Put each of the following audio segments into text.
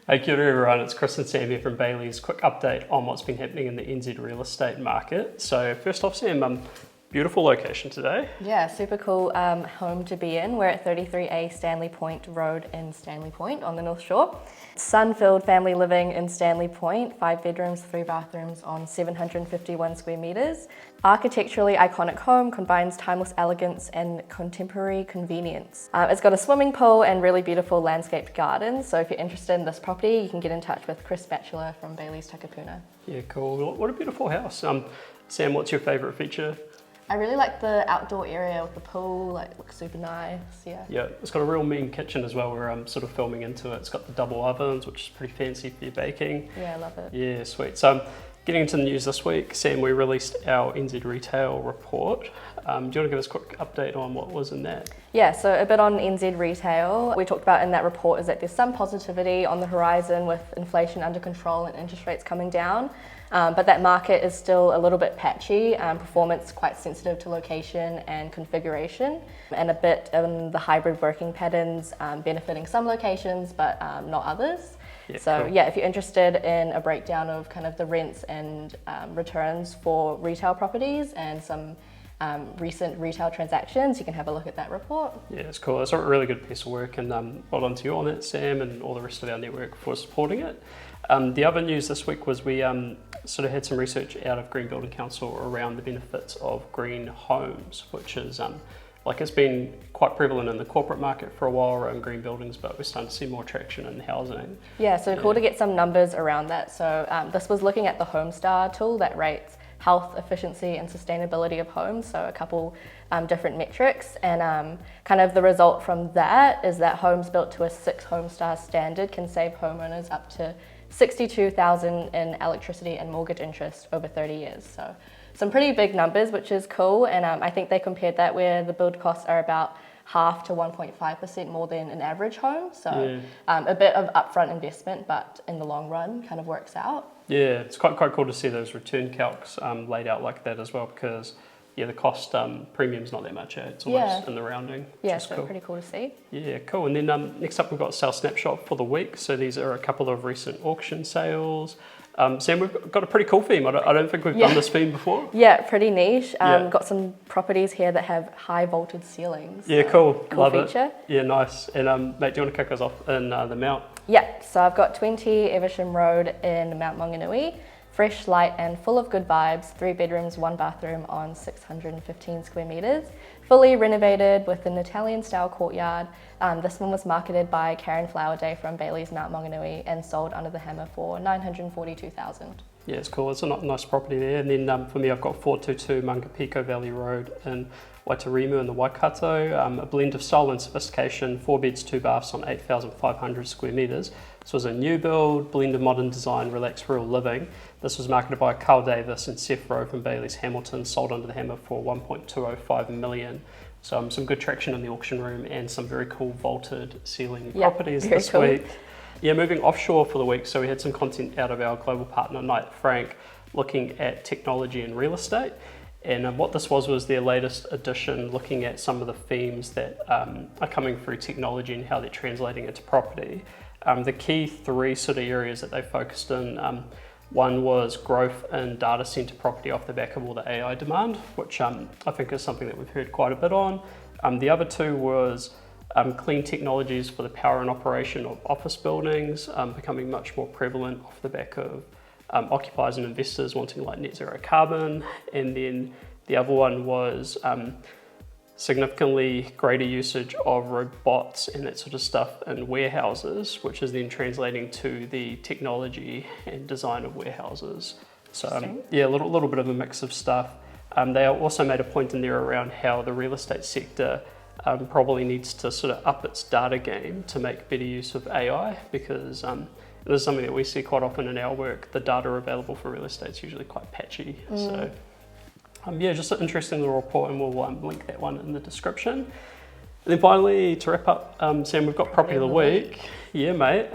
Hey, kia ora everyone, it's Chris and Sam here from Bayleys. Quick update on what's been happening in the NZ real estate market. So first off, Sam, beautiful location today. Yeah, super cool home to be in. We're at 33A Stanley Point Road in Stanley Point on the North Shore. Sun-filled family living in Stanley Point, 5 bedrooms, 3 bathrooms on 751 square metres. Architecturally iconic home combines timeless elegance and contemporary convenience. It's got a swimming pool and really beautiful landscaped gardens. So if you're interested in this property, you can get in touch with Chris Batchelor from Bayleys Takapuna. Yeah, cool. What a beautiful house. Sam, what's your favourite feature? I really like the outdoor area with the pool, looks super nice, yeah. Yeah, it's got a real mean kitchen as well where I'm sort of filming into it. It's got the double ovens, which is pretty fancy for your baking. Yeah, I love it. Yeah, sweet. So getting into the news this week, Sam, we released our NZ Retail report. Do you want to give us a quick update on what was in that? Yeah, so a bit on NZ Retail. We talked about in that report is that there's some positivity on the horizon with inflation under control and interest rates coming down. But that market is still a little bit patchy, performance quite sensitive to location and configuration, and a bit in the hybrid working patterns benefiting some locations but not others. Yeah, so cool. yeah, if you're interested in a breakdown of kind of the rents and returns for retail properties and some recent retail transactions, you can have a look at that report. Yeah, it's cool. It's a really good piece of work, and well done to you on it, Sam, and all the rest of our network for supporting it. The other news this week was we sort of had some research out of Green Building Council around the benefits of green homes, which is it's been quite prevalent in the corporate market for a while around green buildings, but we're starting to see more traction in housing. Yeah, so cool to get some numbers around that. So this was looking at the HomeStar tool that rates health, efficiency and sustainability of homes, so a couple different metrics, and kind of the result from that is that homes built to a 6 HomeStar standard can save homeowners up to $62,000 in electricity and mortgage interest over 30 years. So some pretty big numbers, which is cool, and I think they compared that where the build costs are about half to 1.5% more than an average home, so a bit of upfront investment, but in the long run kind of works out. Yeah, it's quite cool to see those return calcs laid out like that as well, because the cost premium's not that much, it's almost in the rounding. Yeah, so cool. Pretty cool to see. Yeah, cool. And then next up we've got Sales Snapshot for the week. So these are a couple of recent auction sales. Sam, we've got a pretty cool theme. I don't think we've done this theme before. Yeah, pretty niche. Got some properties here that have high vaulted ceilings. Yeah, cool. Love feature. It. Yeah, nice. And mate, do you want to kick us off in the Mount? Yeah, so I've got 20 Eversham Road in Mount Maunganui. Fresh, light and full of good vibes, 3 bedrooms, 1 bathroom on 615 square metres. Fully renovated with an Italian style courtyard. This one was marketed by Karen Flowerday from Bayleys Mount Maunganui and sold under the hammer for $942,000. Yeah, it's cool. It's a nice property there. And then for me, I've got 422 Mangapiko Valley Road in Waiterimu in the Waikato. A blend of style and sophistication, 4 beds, 2 baths on 8,500 square metres. This was a new build, blend of modern design, relaxed rural living. This was marketed by Carl Davis and Seth Rowe from Bayleys Hamilton, sold under the hammer for $1.205 million. So some good traction in the auction room and some very cool vaulted ceiling properties this week. Yeah, moving offshore for the week. So we had some content out of our global partner, Knight Frank, looking at technology and real estate. And what this was their latest edition, looking at some of the themes that are coming through technology and how they're translating into property. The key 3 sort of areas that they focused in, one was growth in data centre property off the back of all the AI demand, which I think is something that we've heard quite a bit on. The other 2 was clean technologies for the power and operation of office buildings, becoming much more prevalent off the back of occupiers and investors wanting like net zero carbon. And then the other one was significantly greater usage of robots and that sort of stuff in warehouses, which is then translating to the technology and design of warehouses. So yeah, a little bit of a mix of stuff. They also made a point in there around how the real estate sector probably needs to sort of up its data game to make better use of AI, because this is something that we see quite often in our work. The data available for real estate is usually quite patchy. So yeah, just an interesting little report, and we'll link that one in the description. And then finally, to wrap up, Sam, we've got property of the week. Yeah, mate.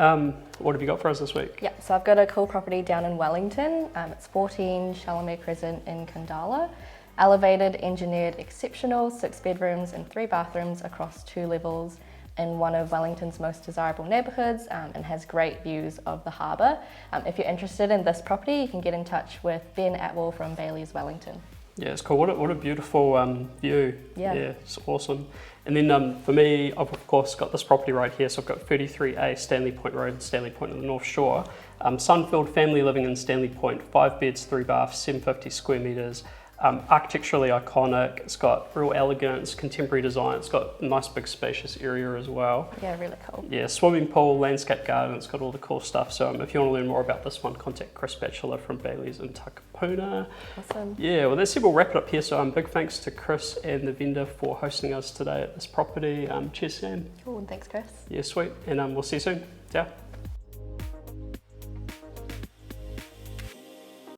What have you got for us this week? Yeah, so I've got a cool property down in Wellington. It's 14 Chalamet Crescent in Kandala. Elevated, engineered, exceptional, 6 bedrooms and 3 bathrooms across 2 levels in one of Wellington's most desirable neighbourhoods and has great views of the harbour. If you're interested in this property, you can get in touch with Ben Atwell from Bayleys Wellington. Yeah, it's cool. What a beautiful view. Yeah, it's awesome. And then for me, I've of course got this property right here. So I've got 33A Stanley Point Road, Stanley Point on the North Shore. Sunfield family living in Stanley Point, 5 beds, 3 baths, 750 square metres. Architecturally iconic. It's got real elegance, contemporary design. It's got a nice big spacious area as well. Yeah, really cool. Yeah, swimming pool, landscape garden. It's got all the cool stuff. So if you want to learn more about this one, contact Chris Batchelor from Bayleys in Takapuna. Awesome. Yeah, well that's it. We'll wrap it up here. So big thanks to Chris and the vendor for hosting us today at this property. Cheers, Sam. Cool, and thanks, Chris. Yeah, sweet. And we'll see you soon. Ciao.